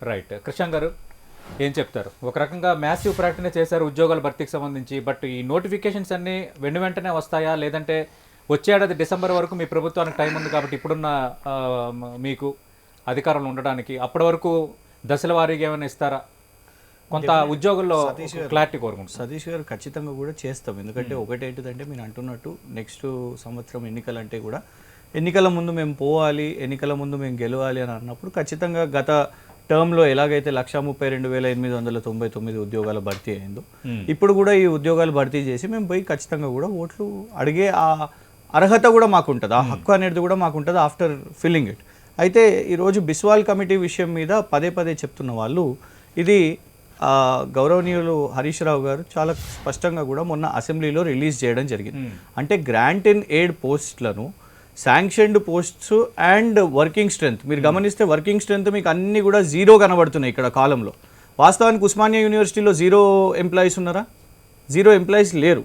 Right. Krishna గారు ఏం చెప్తారు? ఒక రకంగా మ్యాసివ్ ప్రకటన చేశారు ఉద్యోగాల భర్తీకి సంబంధించి. బట్ ఈ నోటిఫికేషన్స్ అన్నీ వెంటనే వస్తాయా? లేదంటే వచ్చే ఏడాది డిసెంబర్ వరకు మీ ప్రభుత్వానికి టైం ఉంది కాబట్టి ఇప్పుడున్న మీకు అధికారంలో ఉండడానికి అప్పటి వరకు దశల వారీగా ఏమైనా ఇస్తారా? కొంత ఉద్యోగుల్లో క్లారిటీ కోరుకుంటాం. సతీష్ గారు ఖచ్చితంగా కూడా చేస్తాం. ఎందుకంటే ఒకటేంటిదంటే మీరు అంటున్నట్టు నెక్స్ట్ సంవత్సరం ఎన్నికలు అంటే కూడా ఎన్నికల ముందు మేము పోవాలి, ఎన్నికల ముందు మేము గెలవాలి అని అన్నప్పుడు ఖచ్చితంగా గత టర్మ్లో ఎలాగైతే 1,32,899 ఉద్యోగాల భర్తీ అయిందో ఇప్పుడు కూడా ఈ ఉద్యోగాలు భర్తీ చేసి మేము పోయి ఖచ్చితంగా కూడా ఓట్లు అడిగే ఆ అర్హత కూడా మాకు ఉంటుంది, ఆ హక్కు అనేది కూడా మాకు ఉంటుంది ఆఫ్టర్ ఫిల్లింగ్ ఇట్. అయితే ఈరోజు బిస్వాల్ కమిటీ విషయం మీద పదే చెప్తున్న వాళ్ళు ఇది గౌరవనీయులు హరీష్ రావు గారు చాలా స్పష్టంగా కూడా మొన్న అసెంబ్లీలో రిలీజ్ చేయడం జరిగింది. అంటే గ్రాంట్ ఇన్ ఎయిడ్ పోస్ట్లను sanctioned posts and working strength మీరు గమనిస్తే వర్కింగ్ స్ట్రెంత్ మీకు అన్ని కూడా జీరో కనబడుతున్నాయి ఇక్కడ కాలంలో. వాస్తవానికి ఉస్మానియా యూనివర్సిటీలో జీరో ఎంప్లాయీస్ ఉన్నారా? జీరో ఎంప్లాయీస్ లేరు.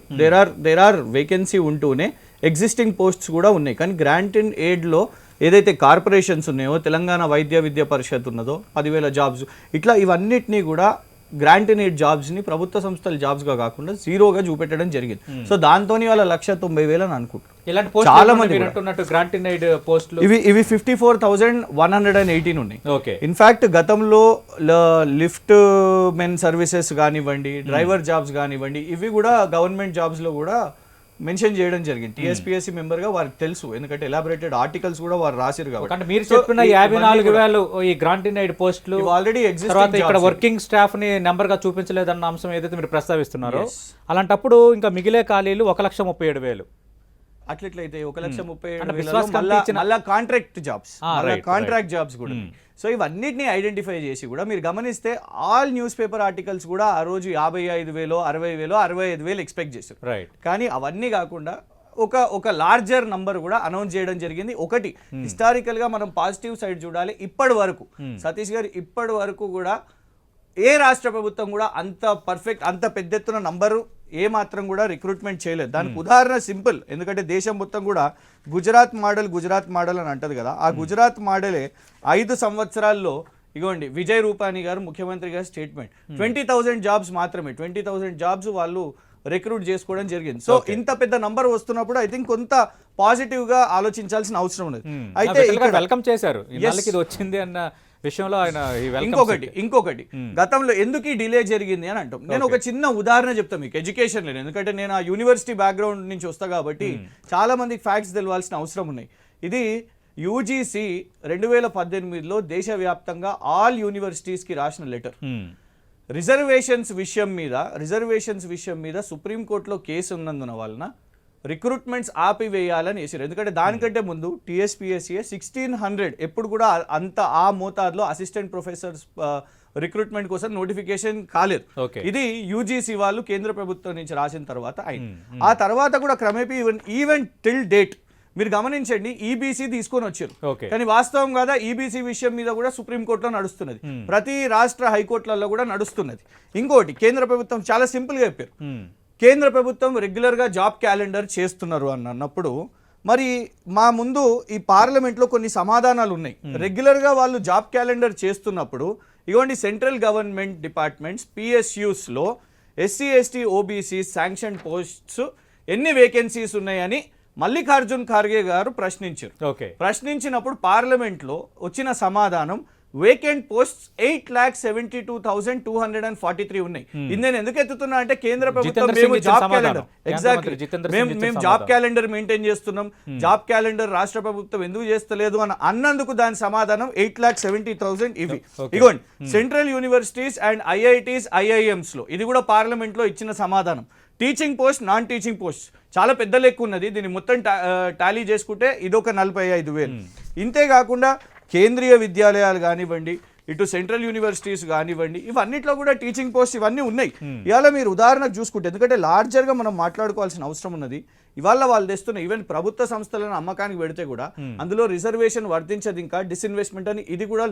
దేర్ ఆర్ వేకెన్సీ ఉంటూనే ఎగ్జిస్టింగ్ పోస్ట్స్ కూడా ఉన్నాయి. కానీ గ్రాంట్ ఇన్ ఎయిడ్లో ఏదైతే కార్పొరేషన్స్ ఉన్నాయో, తెలంగాణ వైద్య విద్యా పరిషత్ ఉన్నదో 10,000 జాబ్స్, ఇట్లా ఇవన్నిటినీ కూడా గ్రాంట్ ఇన్ ఎయిడ్ జాబ్స్ని ప్రభుత్వ సంస్థల జాబ్స్గా కాకుండా జీరోగా చూపెట్టడం జరిగింది. సో దాంతో వాళ్ళ 1,90,000 అని అనుకుంటారు చాలా మంది. ఇవి 54,118 ఉన్నాయి. ఇన్ఫాక్ట్ గతంలో లిఫ్ట్ మెన్ సర్వీసెస్ కానివ్వండి, డ్రైవర్ జాబ్స్ కానివ్వండి, ఇవి కూడా గవర్నమెంట్ జాబ్స్లో కూడా మెన్షన్ చేయడం జరిగింది. టీఎస్పీఎస్సీ మెంబర్ గా వారికి తెలుసు, ఎందుకంటే ఎలాబరేటెడ్ ఆర్టికల్స్ కూడా వారు రాసిరు కాబట్టి. మీరు చెప్పిన 54,000 ఈ గ్రాంట్ ఇన్ ఎయిడ్ పోస్టులు ఆల్రెడీ తర్వాత ఇక్కడ వర్కింగ్ స్టాఫ్ ని నెంబర్ గా చూపించలేదన్న అంశం ఏదైతే మీరు ప్రస్తావిస్తున్నారో, అలాంటప్పుడు ఇంకా మిగిలే ఖాళీలు 1,37,000. అట్లయితే 1,37,000 మళ్ళా కాంట్రాక్ట్ జాబ్స్, కాంట్రాక్ట్ జాబ్స్ కూడా. సో ఇవన్నిటిని ఐడెంటిఫై చేసి కూడా మీరు గమనిస్తే ఆల్ న్యూస్ పేపర్ ఆర్టికల్స్ కూడా ఆ రోజు 55,000, 60,000, 65,000 ఎక్స్పెక్ట్ చేశారు. కానీ అవన్నీ కాకుండా ఒక లార్జర్ నంబర్ కూడా అనౌన్స్ చేయడం జరిగింది. ఒకటి హిస్టారికల్ గా మనం పాజిటివ్ సైడ్ చూడాలి. ఇప్పటి వరకు సతీష్ గారు ఇప్పటి వరకు కూడా ఏ రాష్ట్ర ప్రభుత్వం కూడా అంత పర్ఫెక్ట్, అంత పెద్ద ఎత్తున నంబరు ఏ మాత్రం కూడా రిక్రూట్మెంట్ చేయలేదు. దానికి ఉదాహరణ సింపుల్, ఎందుకంటే దేశం మొత్తం కూడా గుజరాత్ మోడల్ అని అంటది కదా, ఆ గుజరాత్ మోడలే 5 సంవత్సరాల్లో ఇగోండి విజయ్ రూపానీ గారు ముఖ్యమంత్రి గారు స్టేట్మెంట్ 20,000 జాబ్స్ మాత్రమే, 20,000 జాబ్స్ వాళ్ళు రిక్రూట్ చేసుకోవడం జరిగింది. సో ఇంత పెద్ద నంబర్ వస్తున్నప్పుడు ఐ థింక్ కొంత పాజిటివ్ గా ఆలోచించాల్సిన అవసరం ఉన్నది. అయితే వెల్కమ్ చేశారు వచ్చింది అన్న విషయంలో ఆయన. ఇంకొకటి గతంలో ఎందుకు ఈ డిలే జరిగింది అని అంటాం. నేను ఒక చిన్న ఉదాహరణ చెప్తాను మీకు ఎడ్యుకేషన్ లో, ఎందుకంటే నేను ఆ యూనివర్సిటీ బ్యాక్గ్రౌండ్ నుంచి వస్తా కాబట్టి చాలా మందికి ఫ్యాక్ట్స్ తెలవాల్సిన అవసరం ఉన్నాయి. ఇది యూజీసీ 2018లో దేశవ్యాప్తంగా ఆల్ యూనివర్సిటీస్ కి రాసిన లెటర్. రిజర్వేషన్స్ విషయం మీద సుప్రీంకోర్టులో కేసు ఉన్నందున వలన రిక్రూట్మెంట్స్ ఆపివేయాలని వేసారు. ఎందుకంటే దానికంటే ముందు టీఎస్పీఎస్సీ 1,600 ఎప్పుడు కూడా అంత ఆ మోతాదులో అసిస్టెంట్ ప్రొఫెసర్స్ రిక్రూట్మెంట్ కోసం నోటిఫికేషన్ కాలేదు. ఇది యూజీసీ వాళ్ళు కేంద్ర ప్రభుత్వం నుంచి రాసిన తర్వాత అయింది. ఆ తర్వాత కూడా క్రమేపీ ఈవెన్ టిల్ డేట్ మీరు గమనించండి ఈబీసీ తీసుకొని వచ్చారు. కానీ వాస్తవం కదా ఈబీసీ విషయం మీద కూడా సుప్రీంకోర్టులో నడుస్తున్నది, ప్రతి రాష్ట్ర హైకోర్టులలో కూడా నడుస్తున్నది. ఇంకోటి కేంద్ర ప్రభుత్వం చాలా సింపుల్ గా చెప్పారు, కేంద్ర ప్రభుత్వం రెగ్యులర్గా జాబ్ క్యాలెండర్ చేస్తున్నారు అన్నప్పుడు మరి మా ముందు ఈ పార్లమెంట్లో కొన్ని సమాధానాలు ఉన్నాయి. రెగ్యులర్గా వాళ్ళు జాబ్ క్యాలెండర్ చేస్తున్నప్పుడు ఇవ్వండి సెంట్రల్ గవర్నమెంట్ డిపార్ట్మెంట్స్ పిఎస్యూస్లో SC ST OBC sanction posts ఎన్ని వేకెన్సీస్ ఉన్నాయని మల్లికార్జున్ ఖార్గే గారు ప్రశ్నించినప్పుడు పార్లమెంట్లో వచ్చిన సమాధానం వేకెంట్ పోస్ట్స్ 8,72,243 ఉన్నాయి. ఇది నేను ఎందుకు ఎత్తుతున్నా అంటే కేంద్ర ప్రభుత్వం మేము జాబ్ క్యాలెండర్ మెయింటైన్ చేస్తున్నాం, జాబ్ క్యాలెండర్ రాష్ట్ర ప్రభుత్వం ఎందుకు చేస్తలేదు అని అన్నందుకు దాని సమాధానం 8,70,000 ఇవి. ఇగోండి central universities and IITs IIMs లో ఇది కూడా పార్లమెంట్ లో ఇచ్చిన సమాధానం. Teaching post, non teaching post చాలా పెద్ద లెక్క ఉన్నది, దీన్ని మొత్తం టాలీ చేసుకుంటే ఇదొక 45,000. ఇంతే కాకుండా కేంద్రీయ విద్యాలయాలు కానివ్వండి, ఇటు సెంట్రల్ యూనివర్సిటీస్ కానివ్వండి, ఇవన్నిట్లో కూడా టీచింగ్ పోస్ట్ ఇవన్నీ ఉన్నాయి. ఇవాళ మీరు ఉదాహరణకు చూసుకుంటే, ఎందుకంటే లార్జర్గా మనం మాట్లాడుకోవాల్సిన అవసరం ఉన్నది. ఇవాళ వాళ్ళు తెస్తున్న ఈవెన్ ప్రభుత్వ సంస్థలను అమ్మకానికి పెడితే కూడా అందులో రిజర్వేషన్ వర్తించదు, ఇంకా డిస్ఇన్వెస్ట్మెంట్ అని ఇది కూడా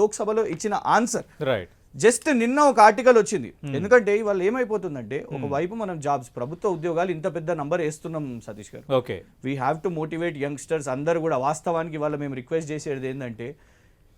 లోక్సభలో ఇచ్చిన ఆన్సర్. జస్ట్ నిన్న ఒక ఆర్టికల్ వచ్చింది. ఎందుకంటే ఇవాళ ఏమైపోతుందంటే ఒకవైపు మనం జాబ్స్ ప్రభుత్వ ఉద్యోగాలు ఇంత పెద్ద నంబర్ వేస్తున్నాం సతీష్ గారు, we have to motivate youngsters అందరు కూడా. వాస్తవానికి ఇవాళ మేము రిక్వెస్ట్ చేసేది ఏంటంటే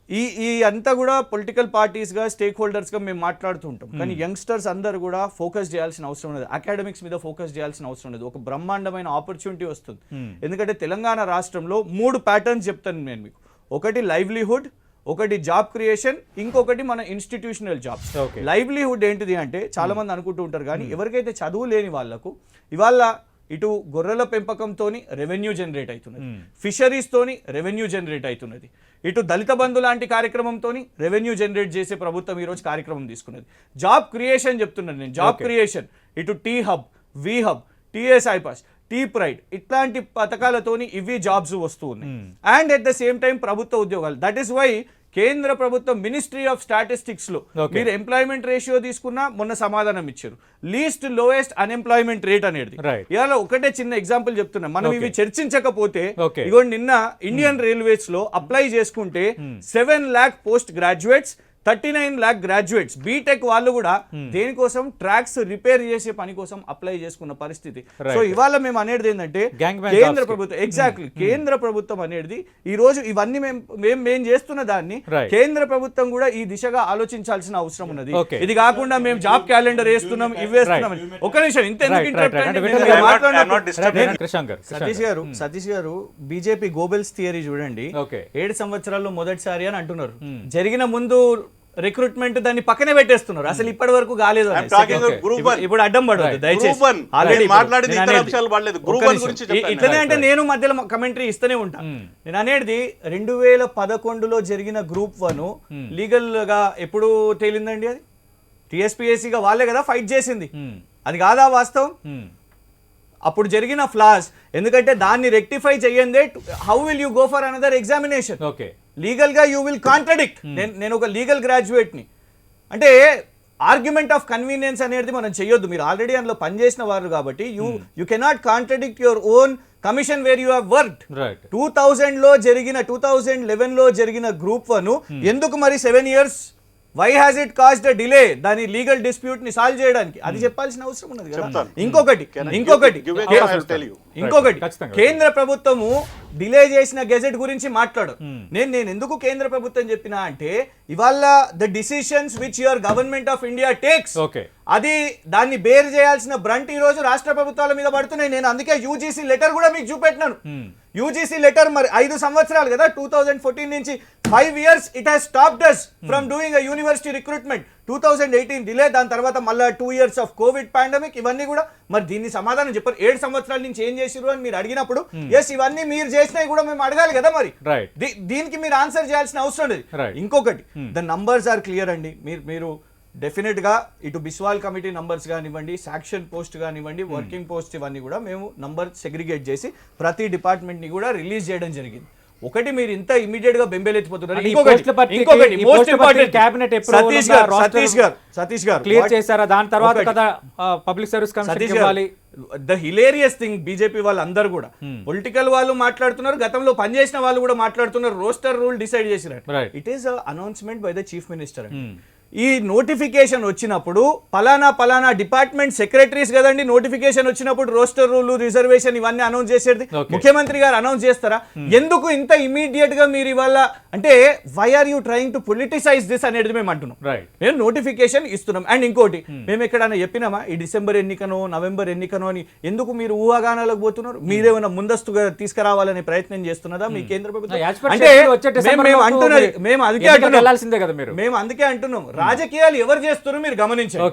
ఈ అంతా కూడా పొలిటికల్ పార్టీస్గా స్టేక్ హోల్డర్స్గా మేము మాట్లాడుతూ ఉంటాం, కానీ యంగ్స్టర్స్ అందరూ కూడా ఫోకస్ చేయాల్సిన అవసరం ఉన్నది, అకాడమిక్స్ మీద ఫోకస్ చేయాల్సిన అవసరం ఉన్నది. ఒక బ్రహ్మాండమైన ఆపర్చునిటీ వస్తుంది. ఎందుకంటే తెలంగాణ రాష్ట్రంలో 3 ప్యాటర్న్స్ చెప్తాను నేను మీకు. ఒకటి లైవ్లీహుడ్, ఒకటి జాబ్ క్రియేషన్, ఇంకొకటి మన ఇన్స్టిట్యూషనల్ జాబ్స్. లైవ్లీహుడ్ ఏంటిది అంటే చాలా మంది అనుకుంటూ ఉంటారు, కానీ ఎవరికైతే చదువు లేని వాళ్ళకు ఇవాళ ఇటు గొర్రెల పెంపకంతోని రెవెన్యూ జనరేట్ అవుతున్నది, ఫిషరీస్ తోని రెవెన్యూ జనరేట్ అవుతున్నది, ఇటు దళిత బంధు లాంటి కార్యక్రమంతోని రెవెన్యూ జనరేట్ చేసే ప్రభుత్వం ఈరోజు కార్యక్రమం తీసుకున్నది. జాబ్ క్రియేషన్ చెప్తున్నాను నేను, జాబ్ క్రియేషన్ ఇటు టీ హబ్, వి Hub, TS iPASS, T Pride ఇట్లాంటి పథకాలతోని ఇవి జాబ్స్ వస్తూ ఉన్నాయి. And at the same time ప్రభుత్వ ఉద్యోగాలు. దట్ ఈస్ వై కేంద్ర ప్రభుత్వం మినిస్ట్రీ ఆఫ్ స్టాటిస్టిక్స్ లో మీరు ఎంప్లాయ్మెంట్ రేషియో తీసుకున్నా మొన్న సమాధానం ఇచ్చారు, లీస్ట్ లోయెస్ట్ అన్ఎంప్లాయ్మెంట్ రేట్ అనేది. ఇవాళ ఒకటే చిన్న ఎగ్జాంపుల్ చెప్తున్నా, మనం ఇవి చర్చించకపోతే ఇగో నిన్న ఇండియన్ రైల్వేస్ లో అప్లై చేసుకుంటే 7 lakh post graduates, 39 lakh graduates BTech వాళ్ళు కూడా దేనికోసం ట్రాక్స్ రిపేర్ చేసే పని కోసం అప్లై చేసుకున్న పరిస్థితి. సో ఇవాళ మేము అనేది ఏంటంటే కేంద్ర ప్రభుత్వం ఎగ్జాక్ట్లీ కేంద్ర ప్రభుత్వం అనేది ఈ రోజు ఇవన్నీ మేము చేస్తున్న దాన్ని కేంద్ర ప్రభుత్వం కూడా ఈ దిశగా ఆలోచించాల్సిన అవసరం ఉన్నది. ఇది కాకుండా మేము జాబ్ క్యాలెండర్ వేస్తున్నాం, ఇవి వేస్తున్నాం. ఒక నిమిషం సతీష్ గారు బీజేపీ గోబెల్స్ థియరీ చూడండి, 7 సంవత్సరాల్లో మొదటిసారి అని అంటున్నారు, జరిగిన ముందు రిక్రూట్మెంట్ దాన్ని పక్కనే పెట్టేస్తున్నారు, అసలు ఇప్పటి వరకు కాలేదు. ఇప్పుడు అడ్డం పడదు దయచేసి, ఇట్లనే అంటే నేను మధ్యలో కమెంటరీ ఇస్తూనే ఉంటా. నేను అనేది 2011లో జరిగిన గ్రూప్ 1 లీగల్ గా ఎప్పుడు తేలిందండి? అది టీఎస్పీఎస్సీగా వాళ్ళే కదా ఫైట్ చేసింది, అది కాదా వాస్తవం? అప్పుడు జరిగిన ఫ్లాస్, ఎందుకంటే దాన్ని రెక్టిఫై చేయందే how will you go for another examination? Legal గా యూ విల్ కాంట్రడిక్ట్. నేను ఒక లీగల్ గ్రాడ్యుయేట్ ని అంటే ఆర్గ్యుమెంట్ ఆఫ్ కన్వీనియన్స్ అనేది మనం చెయ్యొద్దు. మీరు ఆల్రెడీ అందులో పనిచేసిన వారు కాబట్టి you cannot contradict your own commission where you have worked. 2011లో జరిగిన గ్రూప్ 1 ఎందుకు మరి 7 years why has it caused delay? దాని లీగల్ డిస్ప్యూట్ ని సాల్వ్ చేయడానికి అది చెప్పాల్సిన అవసరం ఉన్నది కదా. ఇంకొకటి కేంద్ర ప్రభుత్వము డిలే చేసిన గెజెట్ గురించి మాట్లాడు. నేను ఎందుకు కేంద్ర ప్రభుత్వం చెప్పినా అంటే ఇవాళ the decisions which your government of India takes, అది దాన్ని బేర్ చేయాల్సిన బ్రంట్ ఈ రోజు రాష్ట్ర ప్రభుత్వాల మీద పడుతున్నాయి. నేను అందుకే యూజీసీ లెటర్ కూడా మీకు చూపెట్టినాను. యూజీసీ లెటర్ మరి 5 సంవత్సరాలు కదా, 2014 నుంచి 5 years it has stopped us from doing a university recruitment. 2018 delay, దాని తర్వాత మళ్ళీ 2 years ఆఫ్ కోవిడ్ పాండమిక్, ఇవన్నీ కూడా మరి దీన్ని సమాధానం చెప్పారు. 7 సంవత్సరాల నుంచి ఏం చేసిరు అని మీరు అడిగినప్పుడు ఎస్ ఇవన్నీ మీరు చేసినవి కూడా మేము అడగాలి కదా, మరి దీనికి మీరు ఆన్సర్ చేయాల్సిన అవసరం లేదు. ఇంకొకటి ద నంబర్స్ ఆర్ క్లియర్ అండి. మీరు డెఫినెట్ గా ఇటు బిస్వాల్ కమిటీ నంబర్స్ కానివ్వండి, సాక్షన్ పోస్ట్ కానివ్వండి, వర్కింగ్ పోస్ట్, ఇవన్నీ కూడా మేము నంబర్ సెగ్రిగేట్ చేసి ప్రతి డిపార్ట్మెంట్ ని కూడా రిలీజ్ చేయడం జరిగింది. ఒకటి మీరు ఇంత ఇమీడియట్ గా బెంబేలెత్తిపోతున్నారు. సతీష్ గారు క్లియర్ చేశారా? దాని తర్వాత కదా పబ్లిక్ సర్వీస్ కమిషన్ ఇవ్వాలి. ద హిలేరియస్ థింగ్, బీజేపీ వాళ్ళు అందరూ కూడా పొలిటికల్ వాళ్ళు మాట్లాడుతున్నారు, గతంలో పనిచేసిన వాళ్ళు కూడా మాట్లాడుతున్నారు, రోస్టర్ రూల్ డిసైడ్ చేసినారు. It is announcement by the chief minister. ఈ నోటిఫికేషన్ వచ్చినప్పుడు పలానా డిపార్ట్మెంట్ సెక్రటరీస్ కదండి నోటిఫికేషన్ వచ్చినప్పుడు రోస్టర్ రూల్, రిజర్వేషన్ ఇవన్నీ అనౌన్స్ చేసేది ముఖ్యమంత్రి గారు అనౌన్స్ చేస్తారా? ఎందుకు ఇంత ఇమీడియట్ గా మీరు ఇవాళ అంటే why are you trying to politicise this అనేది మేము అంటున్నాం. మేము నోటిఫికేషన్ ఇస్తున్నాం. అండ్ ఇంకోటి, మేము ఎక్కడైనా చెప్పినామా ఈ డిసెంబర్ ఎన్నికనో నవంబర్ ఎన్నికనో అని? ఎందుకు మీరు ఊహాగానాలకు పోతున్నారు? మీరేమైనా ముందస్తుగా తీసుకురావాలనే ప్రయత్నం చేస్తున్నదా మీ కేంద్ర ప్రభుత్వం? అంటే మేము అందుకే అంటున్నాం రాజకీయాలు ఎవరు చేస్తున్నారు మీరు గమనించండి.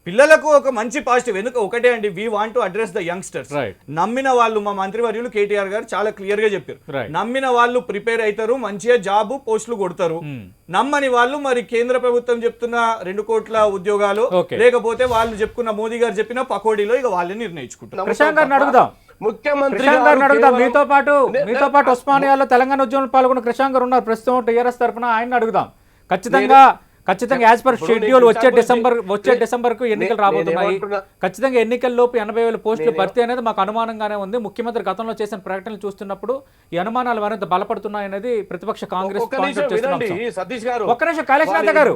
పిల్లలకు ఒక మంచి పాజిటివ్, ఎందుకు ఒకటే అండి, we want to address the youngsters. నమ్మిన వాళ్ళు, మా మంత్రివర్యులు కేటీఆర్ గారు చాలా క్లియర్ గా చెప్పారు, నమ్మిన వాళ్ళు ప్రిపేర్ అవుతారు, మంచిగా జాబ్ పోస్టులు కొడతారు. నమ్మని వాళ్ళు మరి కేంద్ర ప్రభుత్వం చెప్తున్న 2 కోట్ల ఉద్యోగాలు, లేకపోతే వాళ్ళు చెప్పుకున్న మోదీ గారు చెప్పిన పకోడీలో ఇక వాళ్ళని నిర్ణయించుకుంటారు. ముఖ్యమంత్రి మీతో పాటు ఉస్మానియాలో తెలంగాణ ఉద్యమంలో పాల్గొన్న కృషాంక్ గారు ఉన్నారు ప్రస్తుతం టీఆర్ఎస్ తరఫున, ఆయన అడుగుదాం. ఖచ్చితంగా యాజ్ పర్ షెడ్యూల్ వచ్చే డిసెంబర్ కు ఎన్నికలు రాబోతున్నాయి. ఖచ్చితంగా ఎన్నికల్లోపు 80,000 పోస్టులు భర్తీ అనేది మాకు అనుమానంగానే ఉంది. ముఖ్యమంత్రి గతంలో చేసిన ప్రకటనలు చూస్తున్నప్పుడు ఈ అనుమానాలు మరింత బలపడుతున్నాయనేది ప్రతిపక్ష కాంగ్రెస్ ఒక్క నిమిషం కైలాసనాథ్ గారు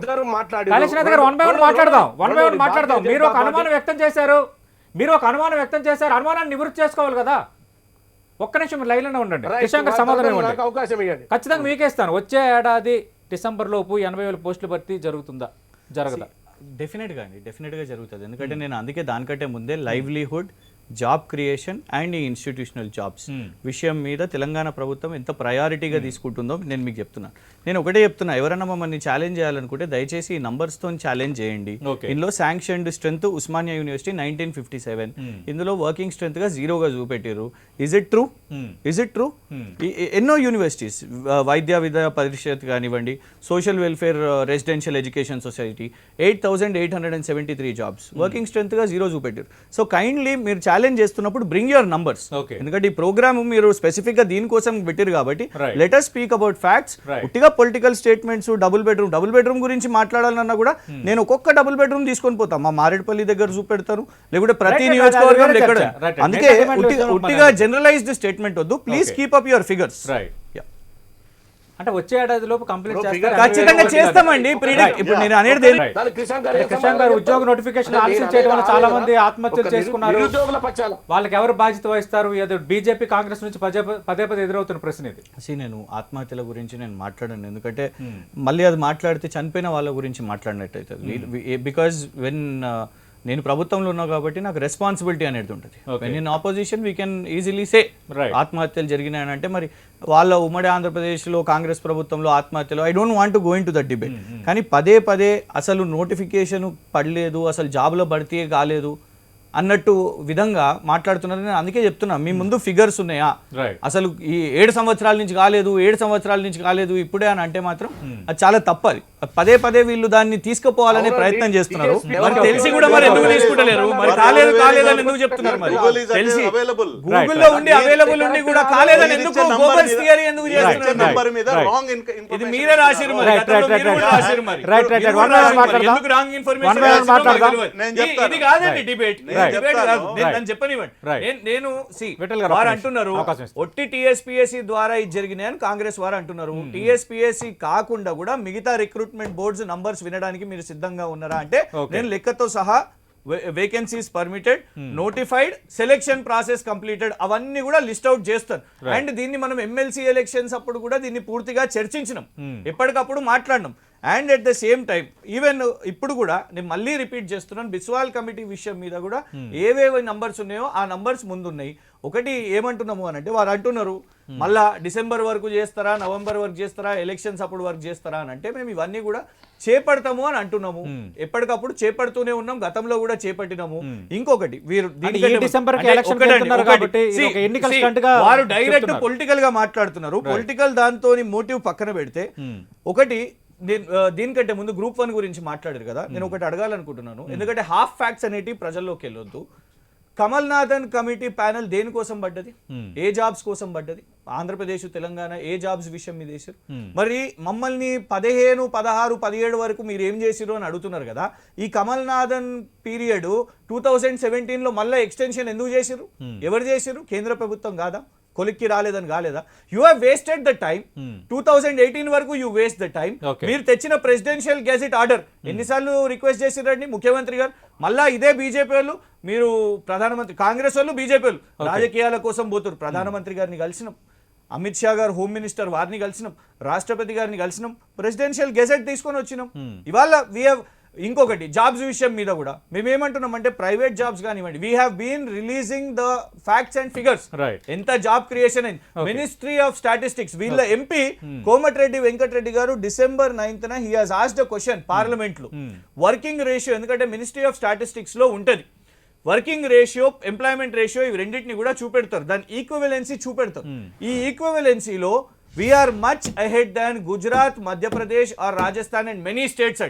1 by 1 మాట్లాడదాం. మీరు ఒక అనుమానం వ్యక్తం చేశారు, అనుమానాన్ని నివృత్తి చేసుకోవాలి కదా. ఒక్క నిమిషం లైన్లోనే ఉండండి. కృషాంక్ గారు సమాధానం ఇవ్వండి. ఖచ్చితంగా మీకే ఇస్తాను. వచ్చే ఏడాది డిసెంబర్ లోపు 80,000 పోస్టులు భర్తీ జరగదా? డెఫినెట్గా జరుగుతుంది. ఎందుకంటే నేను అందుకే దానికంటే ముందే లైవ్లీహుడ్, జాబ్ క్రియేషన్ అండ్ ఈ ఇన్స్టిట్యూషనల్ జాబ్స్ విషయం మీద తెలంగాణ ప్రభుత్వం ఎంత ప్రయారిటీగా తీసుకుంటుందో నేను మీకు చెప్తున్నాను. నేను ఒకటే చెప్తున్నా, ఎవరైనా మమ్మల్ని ఛాలెంజ్ చేయాలనుకుంటే దయచేసి ఈ నంబర్స్తో ఛాలెంజ్ చేయండి. ఇందులో శాంక్షన్డ్ స్ట్రెంత్ ఉస్మానియా యూనివర్సిటీ 1957, ఇందులో వర్కింగ్ స్ట్రెంత్ గా 0గా చూపెట్టారు. Is it true? ఎన్నో యూనివర్సిటీస్, వైద్య విద్యా పరిషత్ కానివ్వండి, social welfare residential education society 8,873 jobs, working strength గా 0 చూపెట్టారు. సో కైండ్లీ మీరు ఛాలెంజ్ చేస్తున్నప్పుడు బ్రింగ్ యువర్ నంబర్స్. ఎందుకంటే ఈ ప్రోగ్రామ్ మీరు స్పెసిఫిక్ గా దీనికోసం పెట్టారు కాబట్టి let us speak about facts. ఉట్టిగా పొలిటికల్ స్టేట్మెంట్స్, డబుల్ బెడ్రూమ్ గురించి మాట్లాడాలన్నా కూడా నేను ఒక్కొక్క డబుల్ బెడ్రూమ్ తీసుకొని పోతాం. మా మారేడుపల్లి దగ్గర చూపెడతారు, లేకపోతే ప్రతి నియోజకవర్గం ఎక్కడ. అందుకే ఉట్టిగా జనరలైజ్డ్ స్టేట్మెంట్ వద్దు. Please keep up your figures. అంటే వచ్చే ఏడాది లోపు కంప్లీట్ ఖచ్చితంగా చేస్తామండి. ఇప్పుడు నేను అనేది కృష్ణ గారు ఉద్యోగ నోటిఫికేషన్ ఆలస్యం చేయడం వల్ల చాలా మంది ఆత్మహత్యలు చేసుకున్నారు. వాళ్ళకి ఎవరు బాధ్యత వహిస్తారు? బీజేపీ కాంగ్రెస్ నుంచి పదే ఎదురవుతున్న ప్రశ్న ఇది. నేను ఆత్మహత్యల గురించి నేను మాట్లాడాను, ఎందుకంటే మళ్ళీ అది మాట్లాడితే చనిపోయిన వాళ్ళ గురించి మాట్లాడినట్టు అవుతుంది. బికాజ్ వెన్ నేను ప్రభుత్వంలో ఉన్నా కాబట్టి నాకు రెస్పాన్సిబిలిటీ అనేది ఉంటుంది. In opposition we can easily సే ఆత్మహత్యలు జరిగినాయని అంటే మరి వాళ్ళ ఉమ్మడి ఆంధ్రప్రదేశ్లో కాంగ్రెస్ ప్రభుత్వంలో ఆత్మహత్యలు, I don't want to go in to that debate. కానీ పదే అసలు నోటిఫికేషన్ పడలేదు, అసలు జాబ్లో భర్తీ కాలేదు అన్నట్టు విధంగా మాట్లాడుతున్నారు. నేను అందుకే చెప్తున్నా, మీ ముందు ఫిగర్స్ ఉన్నాయా? అసలు ఈ 7 సంవత్సరాల నుంచి కాలేదు ఇప్పుడే అని అంటే మాత్రం అది చాలా తప్పది. పదే వీళ్ళు దాన్ని తీసుకుపోవాలనే ప్రయత్నం చేస్తున్నారు. మరి తెలిసి కూడా మరి ఎందుకు తీసుకుంటలేరు? మరి కాలేదని ఎందుకు చెప్తున్నారు? మరి తెలిసి గూగుల్లో ఉండి అవైలబుల్ ఉండి కూడా కాలేదని ఎందుకు గోబల్స్ థియరీ ఎందుకు చేస్తున్నారు? ఇది మీరే రాసిరు మరి, ఎందుకు రాంగ్ ఇన్ఫర్మేషన్? ఇది కాదండి డిబేట్. నేను వారు అంటున్నారు ఒట్టి టీఎస్పీఎస్సీ ద్వారా ఇది జరిగినాయని కాంగ్రెస్ వారు అంటున్నారు. టీఎస్పీఎస్సీ కాకుండా కూడా మిగతా రిక్రూట్మెంట్ బోర్డ్స్ నంబర్స్ వినడానికి మీరు సిద్ధంగా ఉన్నారా అంటే నేను లెక్కతో సహా vacancies permitted, notified, selection process completed అవన్నీ కూడా లిస్ట్ అవుట్ చేస్తాను. అండ్ దీన్ని మనం ఎమ్మెల్సీ ఎలక్షన్స్ అప్పుడు కూడా దీన్ని పూర్తిగా చర్చించినాం, ఎప్పటికప్పుడు మాట్లాడినాం. And at the same time even ఇప్పుడు కూడా నేను మళ్ళీ రిపీట్ చేస్తున్నాను, బిస్వాల్ కమిటీ విషయం మీద కూడా ఏవేవి నంబర్స్ ఉన్నాయో ఆ నంబర్స్ ముందున్నాయి. ఒకటి ఏమంటున్నాము అని అంటే వారు అంటున్నారు మళ్ళా డిసెంబర్ వరకు చేస్తారా, నవంబర్ వరకు చేస్తారా, ఎలక్షన్స్ అప్పుడు వరకు చేస్తారా అని అంటే మేము ఇవన్నీ కూడా చేపడతాము అని అంటున్నాము. ఎప్పటికప్పుడు చేపడుతూనే ఉన్నాం, గతంలో కూడా చేపట్టినాము. ఇంకొకటి వారు డైరెక్ట్ పొలిటికల్ గా మాట్లాడుతున్నారు. పొలిటికల్ దాంతో మోటివ్ పక్కన పెడితే ఒకటి దీనికంటే ముందు గ్రూప్ 1 గురించి మాట్లాడారు కదా, నేను ఒకటి అడగాలనుకుంటున్నాను. ఎందుకంటే హాఫ్ ఫ్యాక్ట్స్ అనేటి ప్రజల్లోకి వెళ్ళొద్దు. కమల్నాథన్ కమిటీ ప్యానెల్ దేనికోసం పడ్డది? ఏ జాబ్స్ కోసం పడ్డది? ఆంధ్రప్రదేశ్, తెలంగాణ ఏ జాబ్స్ విషయం మీద వేసారు? మరి మమ్మల్ని 15, 16, 17 వరకు మీరు ఏం చేసిరు అని అడుగుతున్నారు కదా. ఈ కమల్నాథన్ పీరియడ్ 2017లో మళ్ళీ ఎక్స్టెన్షన్ ఎందుకు చేసిరు? ఎవరు చేసిరు? కేంద్ర ప్రభుత్వం కాదా? కొలిక్కి రాలేదని కాలేదా? You have wasted the time. 2018 వరకు యూ వేస్ట్ ద టైం. మీరు తెచ్చిన ప్రెసిడెన్షియల్ గెజెట్ ఆర్డర్ ఎన్నిసార్లు రిక్వెస్ట్ చేసిరండి ముఖ్యమంత్రి గారు? మళ్ళా ఇదే బీజేపీ వాళ్ళు, మీరు ప్రధానమంత్రి, కాంగ్రెస్ వాళ్ళు బీజేపీ వాళ్ళు రాజకీయాల కోసం పోతారు. ప్రధానమంత్రి గారిని కలిసినాం, అమిత్ షా గారు హోమ్ మినిస్టర్ వారిని కలిసినాం, రాష్ట్రపతి గారిని కలిసినాం, ప్రెసిడెన్షియల్ గెజెట్ తీసుకొని వచ్చినాం. ఇవాళ వీ హ్యావ్ ఇంకొకటి జాబ్స్ విషయం మీద కూడా మేమేమంటున్నాం అంటే ప్రైవేట్ జాబ్స్ కానివ్వండి, we have been releasing the facts and figures. ఎంత జాబ్ క్రియేషన్ అయింది. మినిస్ట్రీ ఆఫ్ స్టాటిస్టిక్స్ వీళ్ళ ఎంపీ కోమటిరెడ్డి వెంకటరెడ్డి గారు December 9th he has asked a question parliament లో. వర్కింగ్ రేషియో, ఎందుకంటే మినిస్ట్రీ ఆఫ్ స్టాటిస్టిక్స్ లో ఉంటది వర్కింగ్ రేషియో, ఎంప్లాయ్మెంట్ రేషియో, ఇవి రెండింటిని కూడా చూపెడతారు, దాని ఈక్వివలెన్సీ చూపెడతారు. ఈ ఈక్వివలెన్సీలో we are much ahead than Gujarat, Madhya Pradesh or Rajasthan and many states.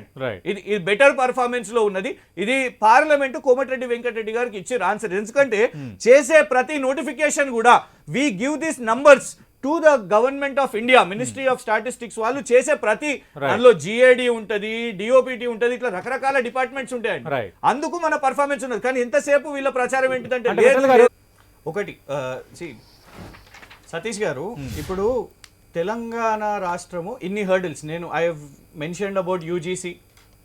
ఇది బెటర్ పర్ఫార్మెన్స్ లో ఉన్నది. ఇది పార్లమెంట్ కోమటిరెడ్డి వెంకటరెడ్డి గారికి ఇచ్చారు ఆన్సర్. ఎందుకంటే చేసే ప్రతి నోటిఫికేషన్ కూడా we give these numbers to the government of India, ministry of statistics వాళ్ళు చేసే ప్రతి అందులో జిఏడి ఉంటది, డిఓపిటి ఉంటది, ఇట్లా రకరకాల డిపార్ట్మెంట్స్ ఉంటాయండి. అందుకు మన పర్ఫార్మెన్స్ ఉన్నది. కానీ ఎంతసేపు వీళ్ళ ప్రచారం ఏంటిదంటే ఒకటి సతీష్ గారు, ఇప్పుడు తెలంగాణ రాష్ట్రము ఇన్ని హర్డిల్స్, నేను I have mentioned about UGC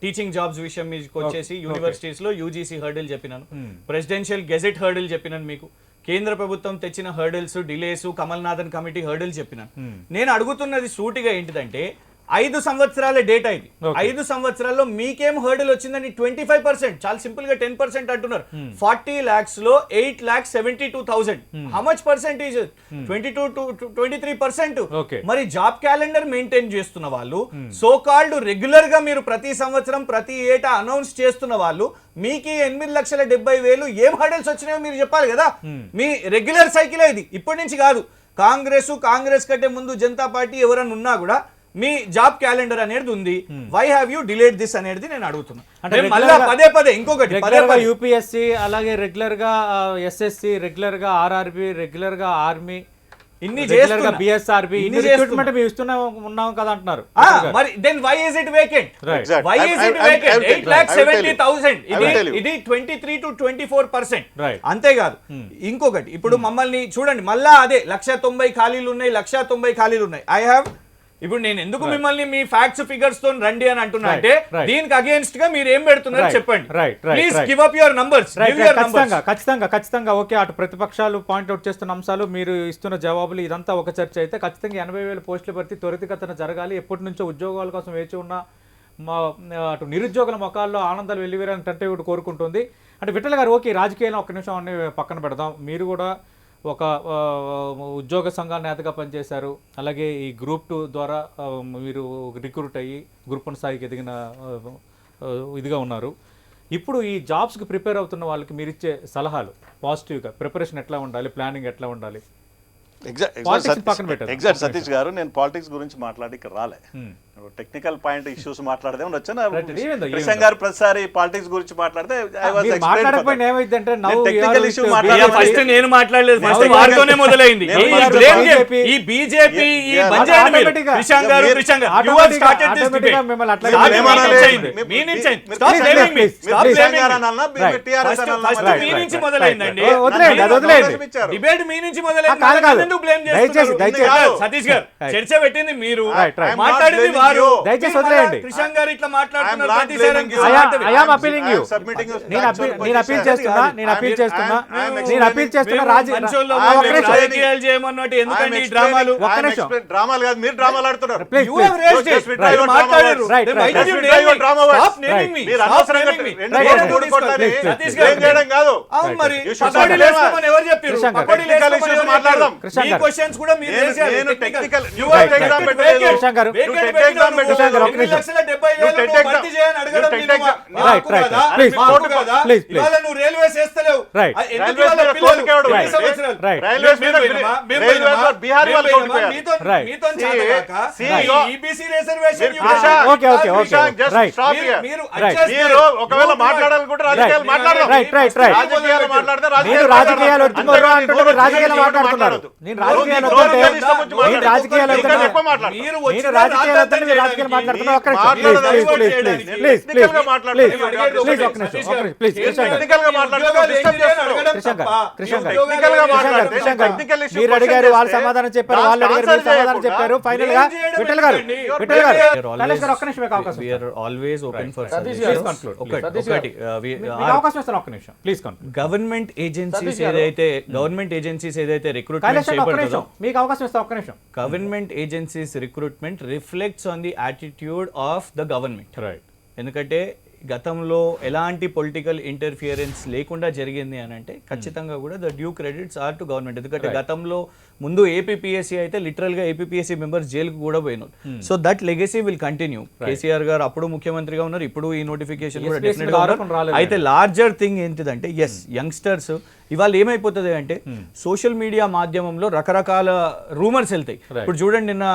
teaching jobs విషయం మీకు వచ్చేసి యూనివర్సిటీస్ లో యూజీసీ హర్డిల్ చెప్పినాను, ప్రెసిడెన్షియల్ గెజెట్ హర్డిల్ చెప్పినాను, మీకు కేంద్ర ప్రభుత్వం తెచ్చిన hurdles, delays, Kamalnathan committee hurdle చెప్పినాను. నేను అడుగుతున్నది సూటిగా ఏంటిదంటే 5 సంవత్సరాల డేటా ఇది. Okay. 5 సంవత్సరాల్లో మీకేం హర్డల్ వచ్చిందని 25%, చాలా సింపుల్ గా 10% అంటున్నారు. 40 lakhs లో 8,72,000. How much percentage? 22 to 23%. Okay. మరి జాబ్ క్యాలెండర్ మెయింటైన్ చేస్తున్న వాళ్ళు, సో కాల్డ్ రెగ్యులర్ గా మీరు ప్రతి సంవత్సరం ప్రతి ఏటా అనౌన్స్ చేస్తున్న వాళ్ళు, మీకు 8,70,000 ఏం హర్డల్స్ వచ్చినాయో మీరు చెప్పాలి కదా. మీ రెగ్యులర్ సైకిల్ ఇది, ఇప్పటి నుంచి కాదు. కాంగ్రెస్ కంటే ముందు జనతా పార్టీ ఎవరన్నా ఉన్నా కూడా మీ జాబ్ క్యాలెండర్ అనేది ఉంది. Why have you delayed this అనేది నేను అడుగుతున్నా. అంటే మళ్ళా పదే ఇంకొకటి యూపీఎస్సీ, అలాగే రెగ్యులర్ గా ఎస్ఎస్సి, రెగ్యులర్ గా ఆర్ఆర్బి, రెగ్యులర్ గా ఆర్మీ, ఇన్ని రెగ్యులర్ గా బిఎస్ఆర్బి, ఇన్ని రిక్రూట్మెంట్ మేము ఉన్నాం కదా అంటున్నారు. మరి then why is it vacant? Right. Why is it vacant? 8,70,000. ఇది 23 to 24%. Right. అంతేకాదు ఇంకొకటి, ఇప్పుడు మమ్మల్ని చూడండి, మళ్ళా అదే 190 ఖాళీలు ఉన్నాయి, 190 ఖాళీలు ఉన్నాయి. ఇప్పుడు నేను ఎందుకు మిమ్మల్ని మీ ఫ్యాక్ట్స్ ఫిగర్స్ తో రండి అని అంటున్నా అంటే, దీనికి అగేన్స్ట్ గా మీరు ఏం పెడుతున్నారు చెప్పండి. Please give up your numbers. ఖచ్చితంగా ఓకే. అటు ప్రతిపక్షాలు పాయింట్అవుట్ చేస్తున్న అంశాలు, మీరు ఇస్తున్న జవాబులు, ఇదంతా ఒక చర్చ అయితే ఖచ్చితంగా 80,000 పోస్టుల భర్తీ త్వరితగతిన జరగాలి. ఎప్పటి నుంచో ఉద్యోగాల కోసం వేచి ఉన్న అటు నిరుద్యోగుల ముఖాల్లో ఆనందాలు వెల్లివిరాలంటే కూడా కోరుకుంటుంది. అంటే విఠల్ గారు, ఓకే రాజకీయాలను ఒక్క నిమిషం అన్ని పక్కన పెడదాం. మీరు కూడా ఒక ఉద్యోగ సంఘాల నేతగా పనిచేశారు, అలాగే ఈ గ్రూప్ 2 ద్వారా మీరు రిక్రూట్ అయ్యి గ్రూప్ 1 స్థాయికి ఎదిగిన ఇదిగా ఉన్నారు. ఇప్పుడు ఈ జాబ్స్కి ప్రిపేర్ అవుతున్న వాళ్ళకి మీరు ఇచ్చే సలహాలు, పాజిటివ్గా ప్రిపరేషన్ ఎట్లా ఉండాలి, ప్లానింగ్ ఎట్లా ఉండాలి? ఎగ్జాక్ట్ సతీష్ గారు, నేను పాలిటిక్స్ గురించి మాట్లాడికి రాలే. టెక్నికల్ పాయింట్ ఇష్యూస్ మాట్లాడితే వచ్చాను. కృష్ణ గారు ప్రతిసారి పాలిటిక్స్ గురించి మాట్లాడితే టెక్నికల్ ఇష్యూ ఫస్ట్ నేను మాట్లాడలేదు, ఫస్ట్ వారితోనే మొదలైంది. ఈ బీజేపీ డిబేట్ మీ నుంచి మొదలైంది. సతీష్ గారు చర్చ పెట్టింది మీరు, మాట్లాడింది వారు. దయచేసి వదిలేయండి. కృష్ణ గారు ఇట్లా మాట్లాడుతున్నారు. రాజకీయాలు చేయమన్నట్టు ఎందుకండి ఈ డ్రామాలు? డ్రామాలు కాదు, మీరు డ్రామాలు ఆడుతున్నారు. ఒకవేళ మాట్లాడాలనుకుంటే రాజకీయాలు మాట్లాడదాం. మీరు అడిగారు, వాళ్ళు సమాధానం చెప్పారు, వాళ్ళు అడిగారు, మీరు సమాధానం చెప్పారు. ఫైనల్ గా విఠల్ గారు ఒక్క నిమిషం అవకాశం గవర్నమెంట్ ఏజెన్సీస్ ఏదైతే రిక్రూట్మెంట్ మీకు అవకాశం ఇస్తాం ఒక్క నిమిషం. Government agencies recruitment reflects on the attitude of the government. Right. ఎందుకంటే గతంలో ఎలాంటి పొలిటికల్ ఇంటర్ఫియరెన్స్ లేకుండా జరిగింది అని అంటే ఖచ్చితంగా కూడా the due credits are to government. ఎందుకంటే గతంలో ముందు ఏపీపీఎస్సీ అయితే లిటరల్ గా ఏపీపీఎస్సీ మెంబర్స్ జైలుకు కూడా పోయినారు. So that legacy will continue. KCR గారు అప్పుడు ముఖ్యమంత్రిగా ఉన్నారు, ఇప్పుడు ఈ నోటిఫికేషన్ కూడా డెఫినెట్ గా. అయితే లార్జర్ థింగ్ ఏంటిదంటే, ఎస్ యంగ్స్టర్స్ ఇవాళ ఏమైపోతుంది అంటే సోషల్ మీడియా మాధ్యమంలో రకరకాల రూమర్స్ వెళ్తాయి. ఇప్పుడు చూడండి, నిన్న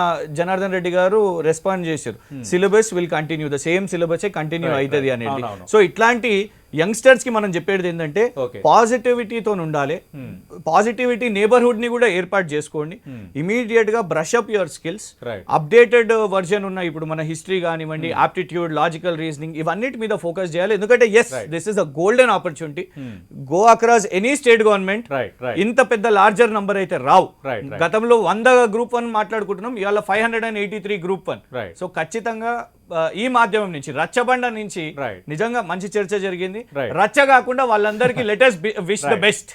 జనార్దన్ రెడ్డి గారు రెస్పాండ్ చేశారు, syllabus will continue, the same syllabus continue అవుతుంది అనేది. సో ఇట్లాంటి యంగ్స్టర్స్ కి మనం చెప్పేది ఏంటంటే పాజిటివిటీతో ఉండాలి. పాజిటివిటీ నేబర్హుడ్ ని కూడా ఏర్పాటు చేసుకోండి. ఇమీడియట్ గా brush up your skills. Updated version ఉన్న ఇప్పుడు మన హిస్టరీ కానివ్వండి, ఆప్టిట్యూడ్, లాజికల్ రీజనింగ్, ఇవన్నిటి మీద ఫోకస్ చేయాలి. ఎందుకంటే yes this is a golden opportunity. Go across any state government ఇంత పెద్ద లార్జర్ నంబర్ అయితే రావు. గతంలో 100 గ్రూప్ 1 మాట్లాడుకుంటున్నాం, ఇవాళ 583 గ్రూప్ 1. సో ఖచ్చితంగా ఈ మాధ్యమం నుంచి, రచ్చబండ నుంచి నిజంగా మంచి చర్చ జరిగింది. రచ్చ కాకుండా వాళ్ళందరికీ let us wish the best.